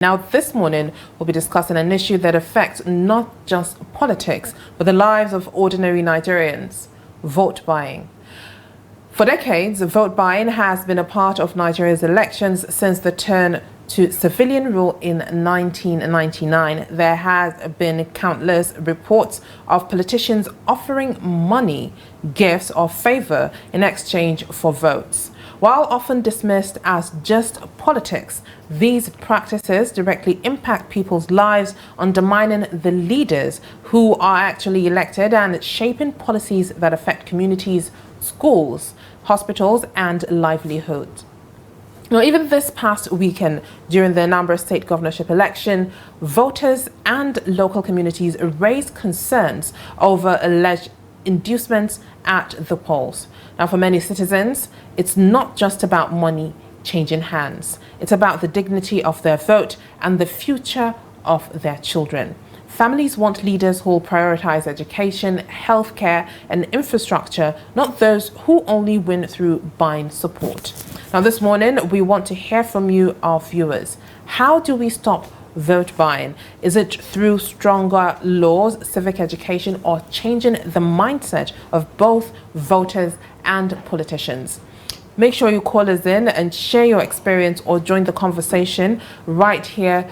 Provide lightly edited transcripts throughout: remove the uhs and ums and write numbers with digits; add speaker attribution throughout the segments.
Speaker 1: Now, this morning, we'll be discussing an issue that affects not just politics, but the lives of ordinary Nigerians: vote buying. For decades, vote buying has been a part of Nigeria's elections since the turn to civilian rule in 1999. There has been countless reports of politicians offering money, gifts, or favor in exchange for votes. While often dismissed as just politics, these practices directly impact people's lives, undermining the leaders who are actually elected and shaping policies that affect communities, schools, hospitals, and livelihoods. Now, even this past weekend, during the Anambra State governorship election, voters and local communities raised concerns over alleged inducements at the polls. Now, for many citizens, it's not just about money changing hands. It's about the dignity of their vote and the future of their children. Families want leaders who will prioritize education, healthcare, and infrastructure, not those who only win through buying support. Now, this morning, we want to hear from you, our viewers. How do we stop vote buying? Is it through stronger laws, civic education, or changing the mindset of both voters and politicians? Make sure you call us in and share your experience or join the conversation right here.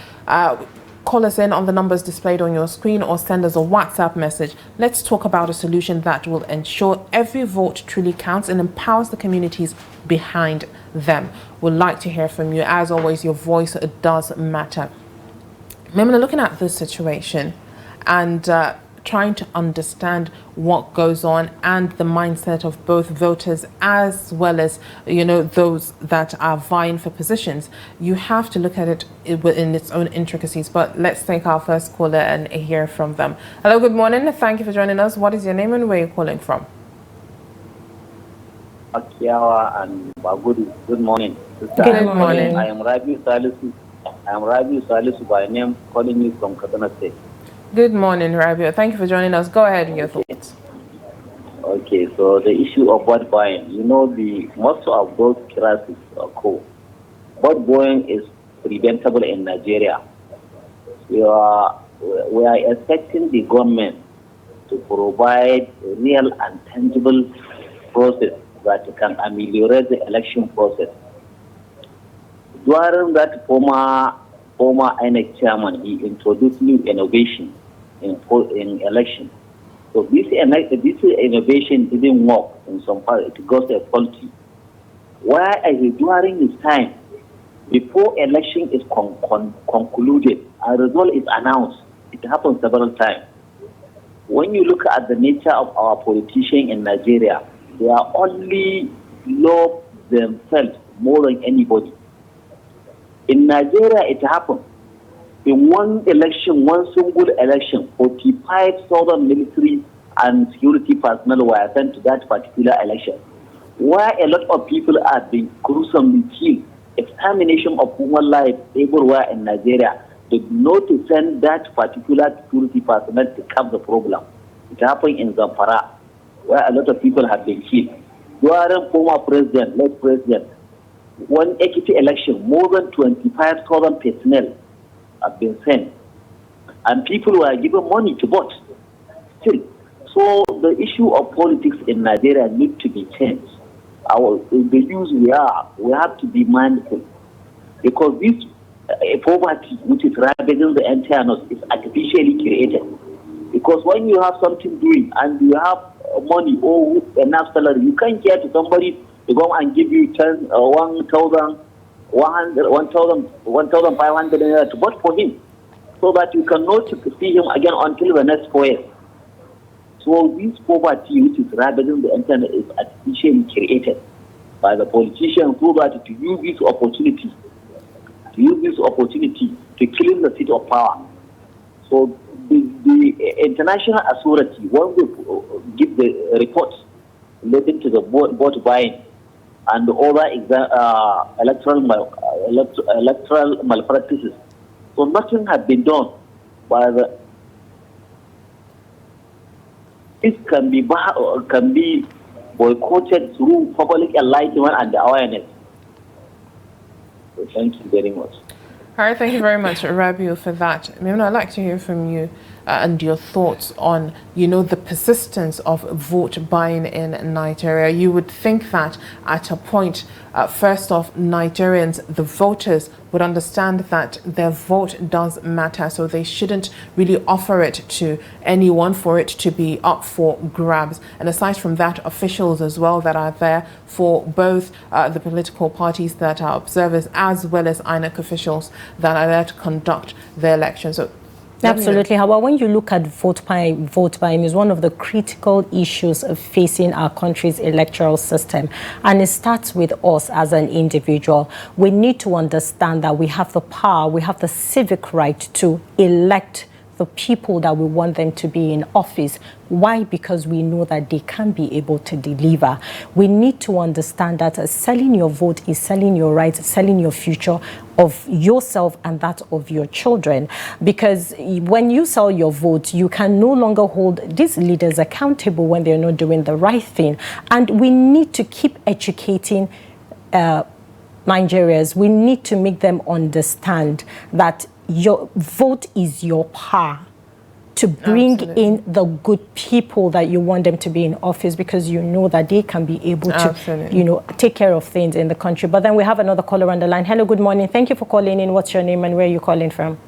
Speaker 1: Call us in on the numbers displayed on your screen or send us a WhatsApp message. Let's talk about a solution that will ensure every vote truly counts and empowers the communities behind them. We'd like to hear from you. As always, your voice does matter. Maimuna, looking at this situation and trying to understand what goes on and the mindset of both voters as well as, those that are vying for positions, you have to look at it in its own intricacies. But let's take our first caller and hear from them. Hello, good morning. Thank you for joining us. What is your name and where are you calling from?
Speaker 2: Kiyawa and Bagudu. Good morning.
Speaker 1: Good morning.
Speaker 2: I am Rabiu Salisu by name, calling you from Kaduna State.
Speaker 1: Good morning, Rabiu. Thank you for joining us. Go ahead with your thoughts.
Speaker 2: Okay, so the issue of vote buying, most of those crises occur. Vote buying is preventable in Nigeria. We are expecting the government to provide a real and tangible process that can ameliorate the election process. During that former INEC chairman, he introduced new innovation in election. So this innovation didn't work in some part. It got a faulty. Whereas during his time, before election is concluded, a result is announced. It happened several times. When you look at the nature of our politicians in Nigeria, they are only love themselves more than anybody. In Nigeria, it happened. In one single election, 45,000 military and security personnel were sent to that particular election, where a lot of people are being gruesomely killed. Extermination of human life everywhere in Nigeria. They not to send that particular security personnel to curb the problem. It happened in Zamfara, where a lot of people have been killed. During former president, late president, one equity election, more than 25,000 personnel have been sent, and people were given money to vote. Still, so the issue of politics in Nigeria needs to be changed. The use we have to be mindful, because this poverty, which is ravaging the entire north, is artificially created. Because when you have something doing and you have money or enough salary, you can't get to somebody to go and give you 1,500 to vote for him, so that you cannot see him again until the next 4 years. So this poverty, which is ravaging the internet, is artificially created by the politicians, so that to use this opportunity to kill the seat of power. So the international authority, when they give the reports relating to the vote buying and the other electoral malpractices, so nothing has been done by the. This can be boycotted through public enlightenment and awareness. So thank you very much.
Speaker 1: All right, thank you very much, Rabiu, for that. Maimuna, I'd like to hear from you and your thoughts on, the persistence of vote buying in Nigeria. You would think that at a point, first off, Nigerians, the voters, would understand that their vote does matter, so they shouldn't really offer it to anyone for it to be up for grabs. And aside from that, officials as well that are there for both the political parties that are observers as well as INEC officials that are there to conduct the election. So
Speaker 3: absolutely. However, when you look at vote buying is one of the critical issues of facing our country's electoral system. And it starts with us as an individual. We need to understand that we have the power, we have the civic right to elect the people that we want them to be in office. Why? Because we know that they can be able to deliver. We need to understand that selling your vote is selling your rights, selling your future of yourself and that of your children. Because when you sell your vote, you can no longer hold these leaders accountable when they're not doing the right thing. And we need to keep educating Nigerians. We need to make them understand that your vote is your power to bring in the good people that you want them to be in office, because you know that they can be able to, take care of things in the country. But then we have another caller on the line. Hello, good morning. Thank you for calling in. What's your name and where are you calling from?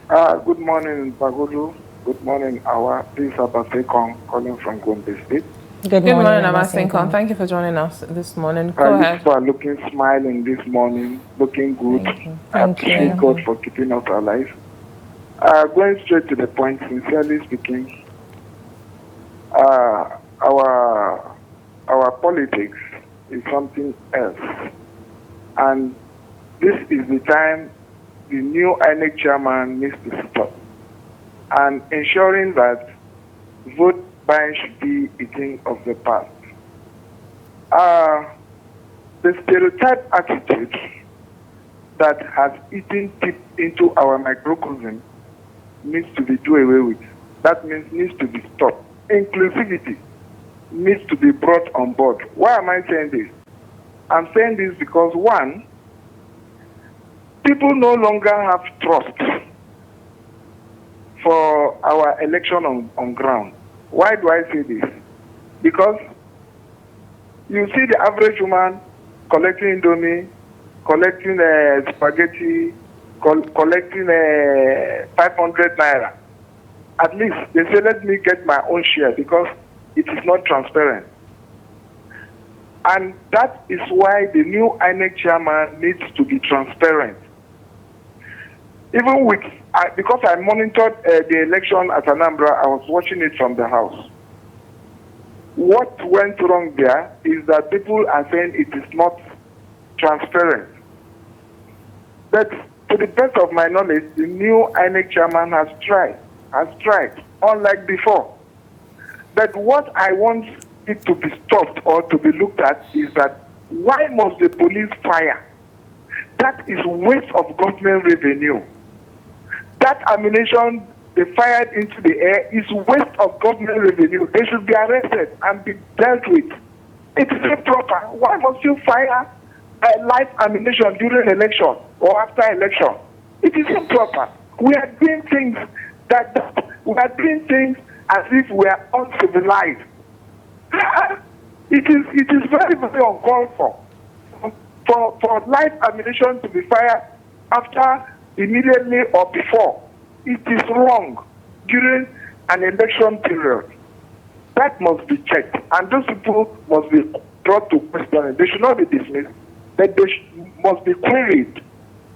Speaker 4: Good morning, Bagudu. Good morning, Hauwa. This is Abasekong calling from Gombe State.
Speaker 1: Good morning, Abasekong. Thank you for joining us this morning. Go ahead.
Speaker 4: You are looking smiling this morning, looking good.
Speaker 3: Thank you.
Speaker 4: I appreciate God for keeping us alive. Going straight to the point, sincerely speaking, our politics is something else. And this is the time the new INEC chairman needs to stop and ensuring that vote buying should be a thing of the past. The stereotype attitude that has eaten deep into our microcosm needs to be done away with. That means needs to be stopped. Inclusivity needs to be brought on board. Why am I saying this? I'm saying this because, one, people no longer have trust for our election on ground. Why do I say this? Because you see the average woman collecting indomie, collecting spaghetti, collecting 500 naira. At least they say, let me get my own share, because it is not transparent. And that is why the new INEC chairman needs to be transparent. Even with, because I monitored the election at Anambra, I was watching it from the house. What went wrong there is that people are saying it is not transparent. But to the best of my knowledge, the new INEC chairman has tried, unlike before. But what I want it to be stopped or to be looked at is that, why must the police fire? That is waste of government revenue. That ammunition they fired into the air is waste of government revenue. They should be arrested and be dealt with. It is improper. Why must you fire live ammunition during election or after election? It is improper. We are doing things as if we are uncivilized. It is very, very uncalled for live ammunition to be fired after, immediately or before. It is wrong during an election period. That must be checked, and those people must be brought to question. They should not be dismissed, but they must be queried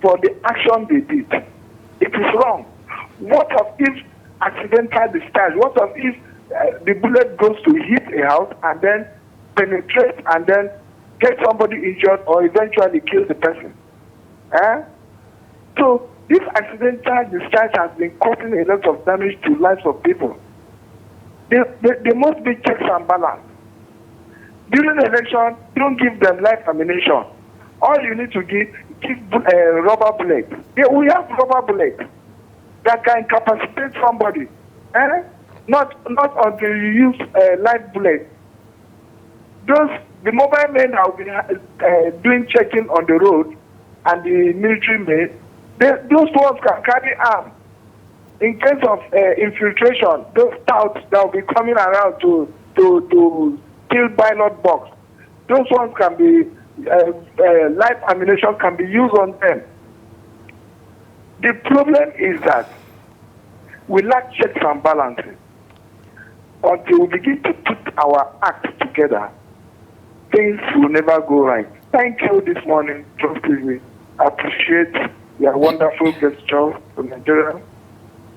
Speaker 4: for the action they did. It is wrong. What if accidental discharge? What if the bullet goes to hit a house and then penetrate and then get somebody injured or eventually kill the person? So this accidental discharge has been causing a lot of damage to lives of people. There must be checks and balance. During the election, don't give them live ammunition. All you need to give rubber bullets. Yeah, we have rubber bullets that can incapacitate somebody. Not until you use live bullets. The mobile men have been doing checking on the road and the military men, those ones can carry arms. In case of infiltration, those scouts that will be coming around to kill ballot box, those ones can be, live ammunition can be used on them. The problem is that we lack checks and balances. Until we begin to put our acts together, things will never go right. Thank you this morning, Trust TV. I appreciate your wonderful gesture to Nigeria.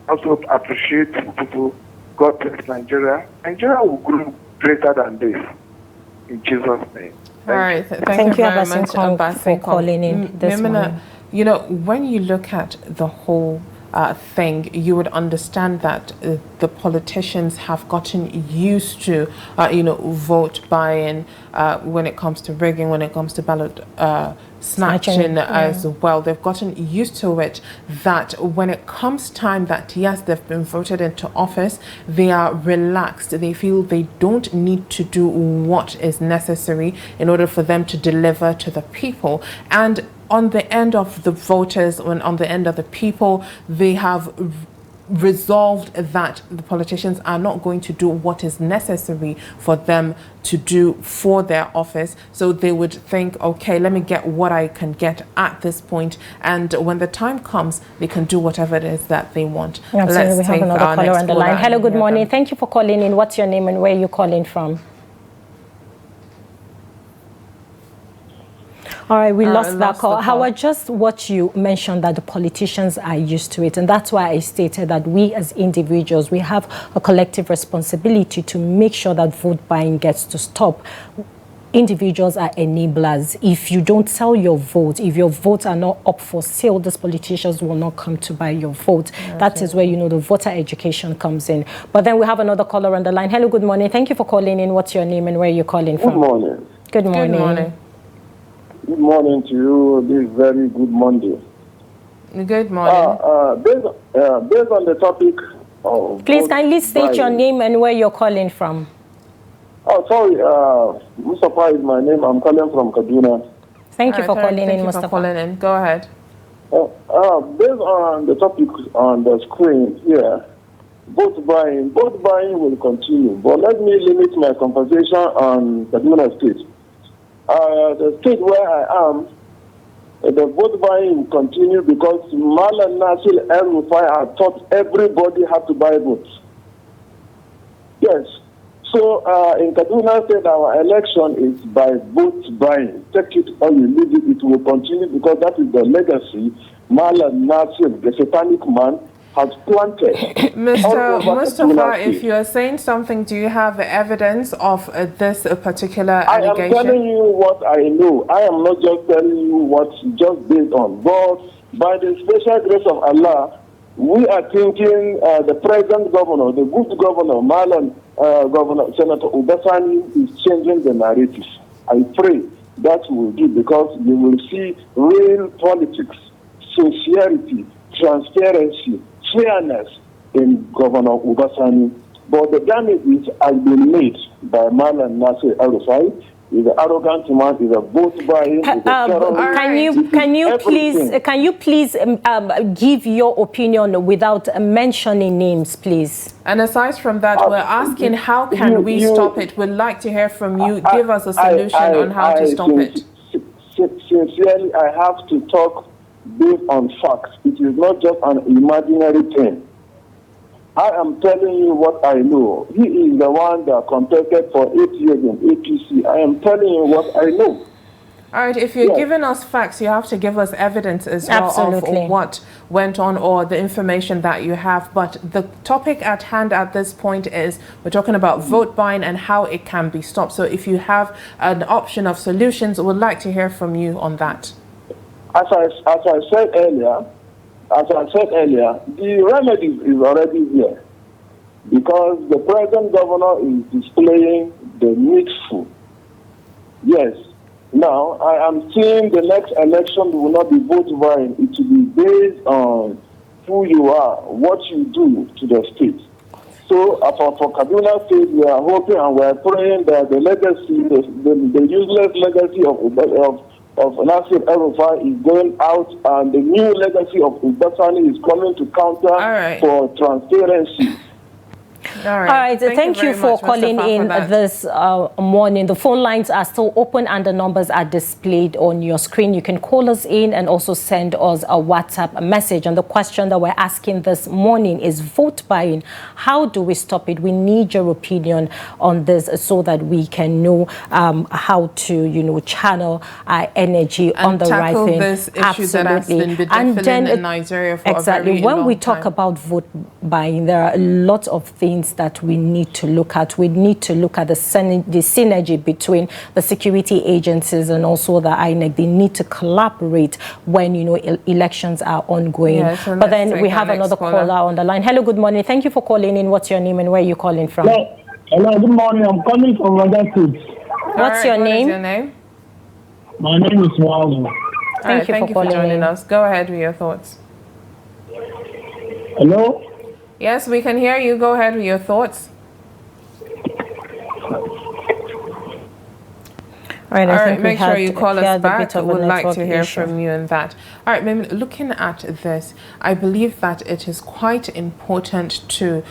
Speaker 4: Also appreciate people. God bless Nigeria. Nigeria will grow greater than this. In Jesus' name.
Speaker 1: All right. Thank you very much,
Speaker 3: for calling in this morning.
Speaker 1: You know, when you look at the whole thing, you would understand that the politicians have gotten used to, vote buying when it comes to rigging, when it comes to ballot snatching as well. They've gotten used to it, that when it comes time that, yes, they've been voted into office, they are relaxed. They feel they don't need to do what is necessary in order for them to deliver to the people. And on the end of the voters, on the end of the people, they have resolved that the politicians are not going to do what is necessary for them to do for their office. So they would think, okay, let me get what I can get at this point, and when the time comes, they can do whatever it is that they want.
Speaker 3: Absolutely. We have another caller on the line. Hello, good morning. Thank you for calling in. What's your name and where are you calling from? All right, we lost that call. Hauwa, just what you mentioned, that the politicians are used to it. And that's why I stated that we as individuals, we have a collective responsibility to make sure that vote buying gets to stop. Individuals are enablers. If you don't sell your vote, if your votes are not up for sale, these politicians will not come to buy your vote. Okay. That is where, the voter education comes in. But then we have another caller on the line. Hello, good morning. Thank you for calling in. What's your name and where are you calling from?
Speaker 5: Good morning.
Speaker 3: Good morning.
Speaker 1: Good morning.
Speaker 5: Good morning to you. This very good Monday.
Speaker 1: Good morning.
Speaker 5: Based on the topic of...
Speaker 3: Please kindly state your name and where you're calling from.
Speaker 5: Oh, sorry. Mustafa is my name. I'm calling from Kaduna.
Speaker 3: Thank you for calling in, Mustafa.
Speaker 1: Go ahead.
Speaker 5: Based on the topic on the screen here, vote buying will continue. But let me limit my conversation on Kaduna State. The state where I am, the vote buying will continue because Malam Nasir El-Rufai had taught everybody how to buy votes. Yes. So in Kaduna State, our election is by vote buying. Take it or you leave it, it will continue because that is the legacy Malam Nasir, the satanic man, has planted.
Speaker 1: Mr. Mustafa, if you are saying something, do you have evidence of this particular allegation?
Speaker 5: I am telling you what I know. I am not just telling you what's just based on. But by the special grace of Allah, we are thinking the present governor, the good governor, Malam Governor Senator Ubasani, is changing the narrative. I pray that will do because you will see real politics, sincerity, transparency, fairness in Governor Ubasani. But the damage has been made by Malam Nasir El-Rufai. He's an arrogant man, he's a vote buying,
Speaker 3: Can you please give your opinion without mentioning names, please?
Speaker 1: And aside from that, we're asking how can we stop it? We'd like to hear from you. Give us a solution on how to stop it.
Speaker 5: Sincerely, I have to talk based on facts. It is not just an imaginary thing. I am telling you what I know. He is the one that contested for 8 years in APC. I am telling you what I know.
Speaker 1: All right, if you're giving us facts, you have to give us evidence as well of what went on or the information that you have. But the topic at hand at this point is we're talking about vote buying and how it can be stopped. So if you have an option of solutions, we'd like to hear from you on that.
Speaker 5: As I said earlier, the remedy is already here because the present governor is displaying the needful. Yes. Now, I am seeing the next election will not be vote buying. It will be based on who you are, what you do to the state. So, for Kaduna State, we are hoping and we are praying that the legacy, the useless legacy of of Nasir El-Rufai is going out, and the new legacy of Ubasani is coming to counter for transparency.
Speaker 1: All
Speaker 3: right. Thank you for calling in this morning. The phone lines are still open and the numbers are displayed on your screen. You can call us in and also send us a WhatsApp message. And the question that we're asking this morning is vote buying. How do we stop it? We need your opinion on this so that we can know how to, channel our energy
Speaker 1: and
Speaker 3: on the right thing.
Speaker 1: This issue that has been bedefiling in Nigeria for a very
Speaker 3: when we
Speaker 1: long
Speaker 3: talk
Speaker 1: time.
Speaker 3: about vote buying, there are a lot of things that we need to look at. We need to look at the synergy between the security agencies and also the INEC. They need to collaborate when, elections are ongoing.
Speaker 1: Yeah, so
Speaker 3: but then we have another caller on the line. Hello, good morning. Thank you for calling in. What's your name and where are you calling from?
Speaker 6: Hello, good morning. I'm calling from Raja Foods.
Speaker 3: What's your name?
Speaker 1: What is your name?
Speaker 6: My name is Hauwa.
Speaker 3: Thank you for
Speaker 1: joining us. Go ahead with your thoughts.
Speaker 6: Hello?
Speaker 1: Yes, we can hear you. Go ahead with your thoughts.
Speaker 3: All right,
Speaker 1: make sure you call us back. We would like to hear from you on that. All right, Maimuna, looking at this, I believe that it is quite important to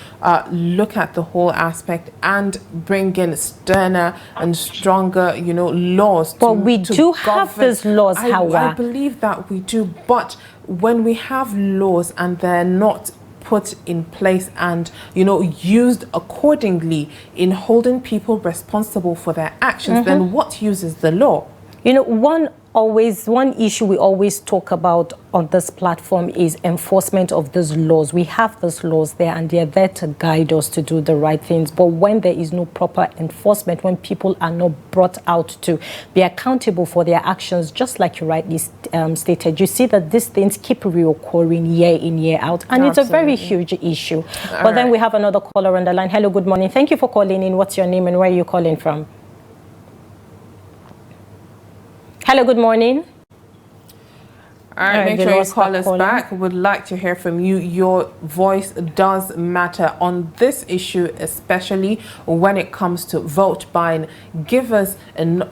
Speaker 1: look at the whole aspect and bring in sterner and stronger, laws.
Speaker 3: Well, we do have these laws, Hauwa.
Speaker 1: I believe that we do, but when we have laws and they're not put in place and used accordingly in holding people responsible for their actions, then what use is the law? One issue we always talk about on this platform is enforcement of these laws. We have these laws there and they're there to guide us to do the right things. But when there is no proper enforcement, when people are not brought out to be accountable for their actions, just like you rightly stated, you see that these things keep reoccurring year in, year out. And it's a very huge issue. But then we have another caller on the line. Hello, good morning. Thank you for calling in. What's your name and where are you calling from? Hello, good morning. All right, make sure you call us back. We'd like to hear from you. Your voice does matter on this issue, especially when it comes to vote buying. Give us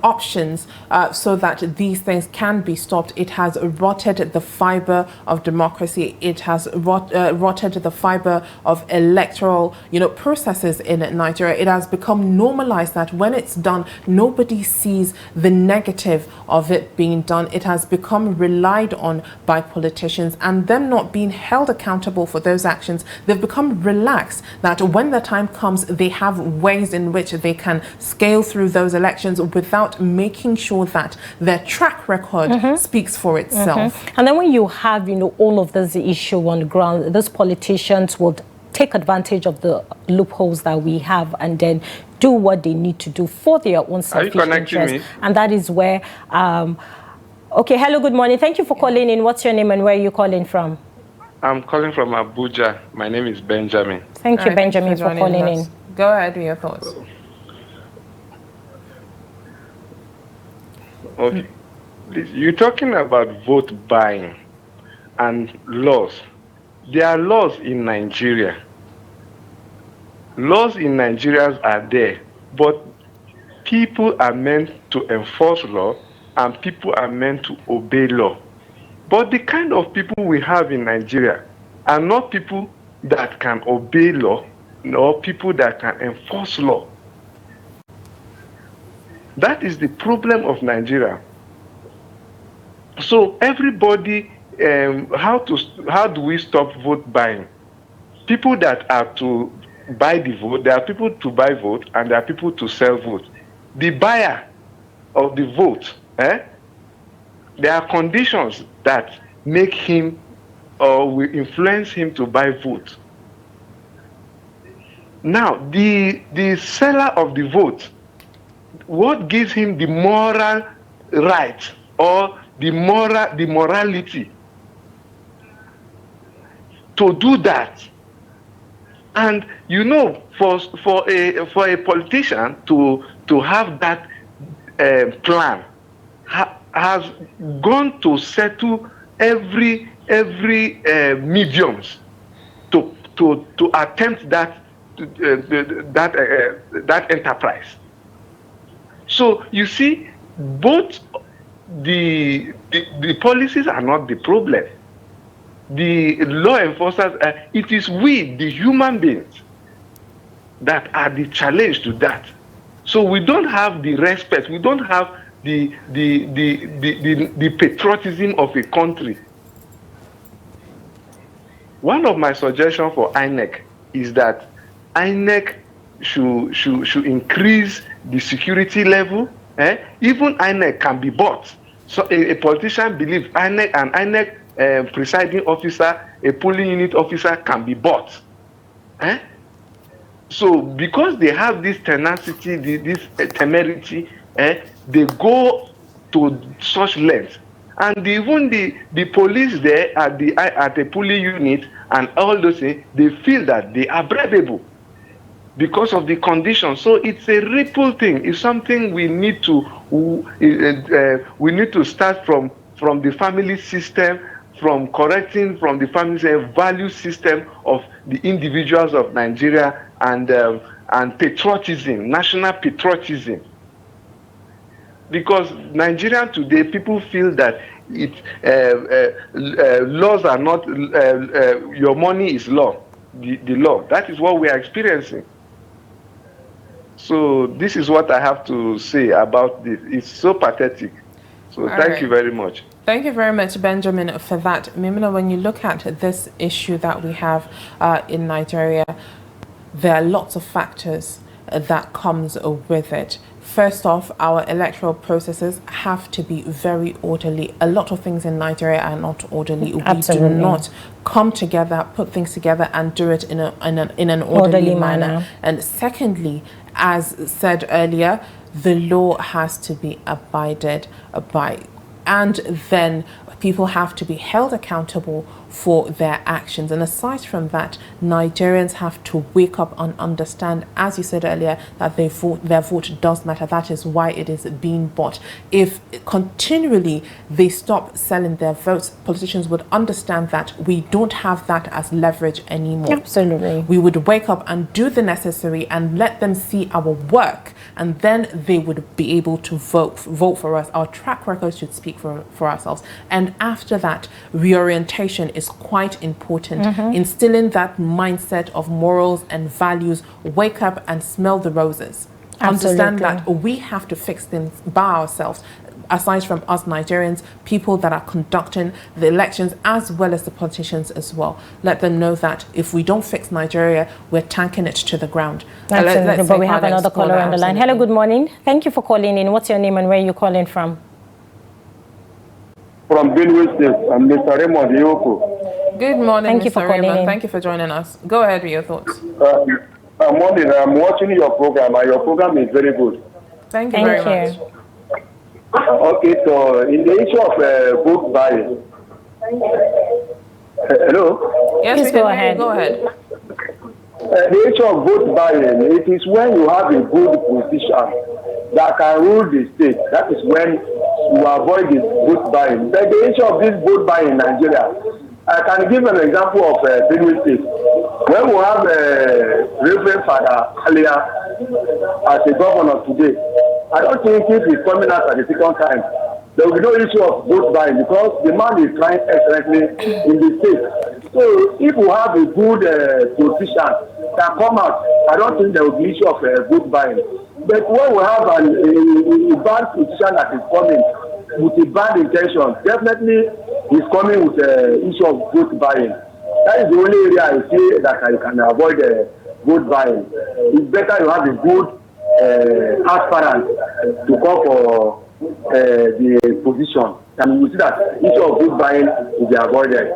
Speaker 1: options so that these things can be stopped. It has rotted the fiber of democracy. It has rotted the fiber of electoral, processes in Nigeria. It has become normalized that when it's done, nobody sees the negative of it being done. It has become relied on by politicians and them not being held accountable for those actions. They've become relaxed that when the time comes, they have ways in which they can scale through those elections without making sure that their track record speaks for itself.
Speaker 3: And then when you have, all of this issue on the ground, those politicians would take advantage of the loopholes that we have and then do what they need to do for their own selfish interest. And that is where okay, hello, good morning. Thank you for calling in. What's your name and where are you calling from?
Speaker 7: I'm calling from Abuja. My name is Benjamin.
Speaker 3: Thank you, Benjamin, for calling in.
Speaker 1: Go ahead with your thoughts.
Speaker 7: Okay. You're talking about vote buying and laws. There are laws in Nigeria. Laws in Nigeria are there, but people are meant to enforce law and people are meant to obey law. But the kind of people we have in Nigeria are not people that can obey law, nor people that can enforce law. That is the problem of Nigeria. So everybody, how do we stop vote buying? People that are to buy the vote, there are people to buy vote and there are people to sell vote. The buyer of the vote, there are conditions that make him or will influence him to buy vote. Now, the seller of the vote, what gives him the moral right or the morality to do that? And for a politician to have that plan has gone to settle every mediums to attempt that enterprise. So you see, both the policies are not the problem. The law enforcers, it is we, the human beings, that are the challenge to that. So we don't have the respect, we don't have the patriotism of a country. One of my suggestions for INEC is that INEC should increase the security level. Even INEC can be bought. So a politician believes INEC and INEC presiding officer, a polling unit officer can be bought. So because they have this tenacity, this temerity, they go to such lengths. And even the police there at the polling unit and all those things, they feel that they are breathable because of the conditions. So it's a ripple thing. It's something we need to start from the family system, from correcting from the family value system of the individuals of Nigeria and patriotism, national patriotism. Because Nigeria today, people feel that laws are not, your money is law, the law. That is what we are experiencing. So this is what I have to say about this. It's so pathetic. So thank you very much.
Speaker 1: Thank you very much, Benjamin, for that. Maimuna, when you look at this issue that we have in Nigeria, there are lots of factors that comes with it. First off, our electoral processes have to be very orderly. A lot of things in Nigeria are not orderly.
Speaker 3: Absolutely.
Speaker 1: We do not come together, put things together and do it in an orderly manner. And secondly, as said earlier, the law has to be abided by. And then people have to be held accountable for their actions. And aside from that, Nigerians have to wake up and understand, as you said earlier, that their vote does matter. That is why it is being bought. If continually they stop selling their votes, politicians would understand that we don't have that as leverage anymore.
Speaker 3: Absolutely.
Speaker 1: We would wake up and do the necessary and let them see our work, and then they would be able to vote for us. Our track record should speak for ourselves. And after that, reorientation is quite important. Instilling that mindset of morals and values. Wake up and smell the roses.
Speaker 3: Absolutely.
Speaker 1: Understand that we have to fix things by ourselves. Aside from us Nigerians, people that are conducting the elections as well as the politicians as well. Let them know that if we don't fix Nigeria, we're tanking it to the ground.
Speaker 3: Absolutely, but we have another caller on the line. Hello, good morning. Thank you for calling in. What's your name and where are you calling from?
Speaker 5: From Benue State, I'm Mr. Raymond Yoko.
Speaker 1: Good morning,
Speaker 3: Thank you for calling in.
Speaker 1: Thank you for joining us. Go ahead with your thoughts.
Speaker 5: Morning, I'm watching your program, and your program is very good.
Speaker 1: Thank you very much.
Speaker 5: Okay, so in the issue of vote buying, hello?
Speaker 1: Yes,
Speaker 3: please go ahead.
Speaker 1: Go ahead.
Speaker 5: The issue of vote buying, it is when you have a good position that can rule the state. That is when you avoid the vote buying. But the issue of this vote buying in Nigeria, I can give an example of Benue State. When we have Reverend Father Alia as a governor today, I don't think if he's coming out at the second time, there will be no issue of vote buying because the man is trying excellently in the state. So if we have a good politician that come out, I don't think there will be issue of vote buying. But when we have a bad politician that is coming with a bad intention, definitely he's coming with an issue of vote buying. That is the only area I see that I can avoid vote buying. It's better you have a good aspirant to call for the position. And we see that issue of vote buying will be avoided.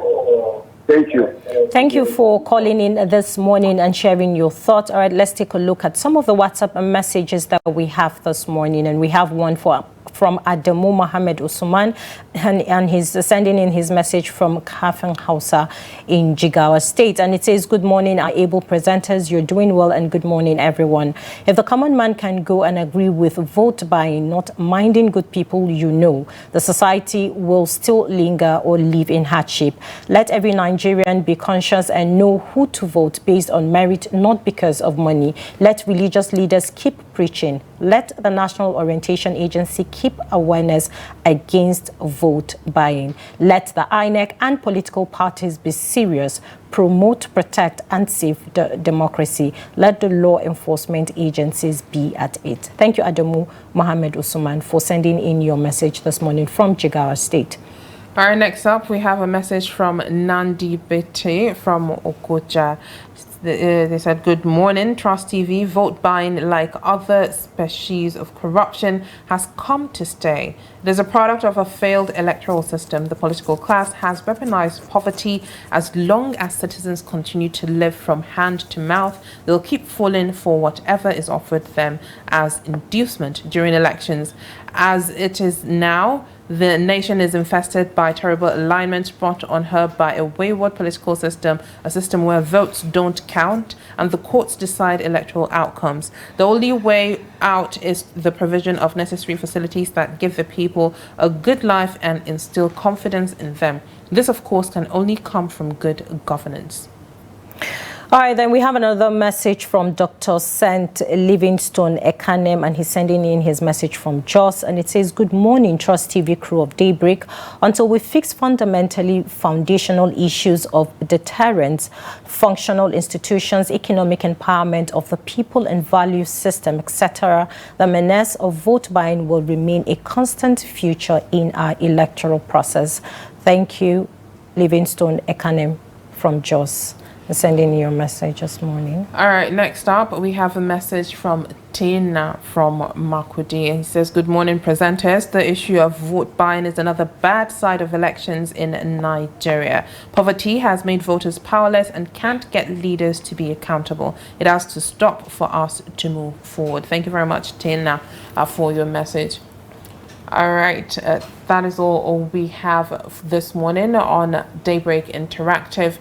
Speaker 5: Thank you.
Speaker 3: Thank you for calling in this morning and sharing your thoughts. All right, let's take a look at some of the WhatsApp messages that we have this morning. And we have one from Adamu Mohammed Usman, and he's sending in his message from Kafang Hausa in Jigawa State. And it says, good morning, our able presenters. You're doing well, and good morning, everyone. If the common man can go and agree with vote buying, not minding good people, the society will still linger or live in hardship. Let every Nigerian be conscious and know who to vote based on merit, not because of money. Let religious leaders keep preaching. Let the National Orientation Agency keep keep awareness against vote buying. Let the INEC and political parties be serious, promote, protect, and save the democracy. Let the law enforcement agencies be at it. Thank you, Adamu Mohammed Usman, for sending in your message this morning from Jigawa State.
Speaker 1: All right, next up, we have a message from Nandi Bete from Okocha. They said, good morning, Trust TV. Vote buying, like other species of corruption, has come to stay. It is a product of a failed electoral system. The political class has weaponized poverty. As long as citizens continue to live from hand to mouth, they'll keep falling for whatever is offered them as inducement during elections. As it is now, the nation is infested by terrible alignments brought on her by a wayward political system, a system where votes don't count and the courts decide electoral outcomes. The only way out is the provision of necessary facilities that give the people a good life and instill confidence in them. This, of course, can only come from good governance.
Speaker 3: All right, then we have another message from Dr. St. Livingstone Ekanem, and he's sending in his message from Jos, and it says, good morning, Trust TV crew of Daybreak. Until we fix fundamentally foundational issues of deterrence, functional institutions, economic empowerment of the people and value system, etc., the menace of vote buying will remain a constant feature in our electoral process. Thank you, Livingstone Ekanem from Jos, sending your message this morning.
Speaker 1: All right, next up, we have a message from Tina from Makudi. He says, good morning, presenters. The issue of vote buying is another bad side of elections in Nigeria. Poverty has made voters powerless and can't get leaders to be accountable. It has to stop for us to move forward. Thank you very much, Tina, for your message. All right, that is all we have this morning on Daybreak Interactive.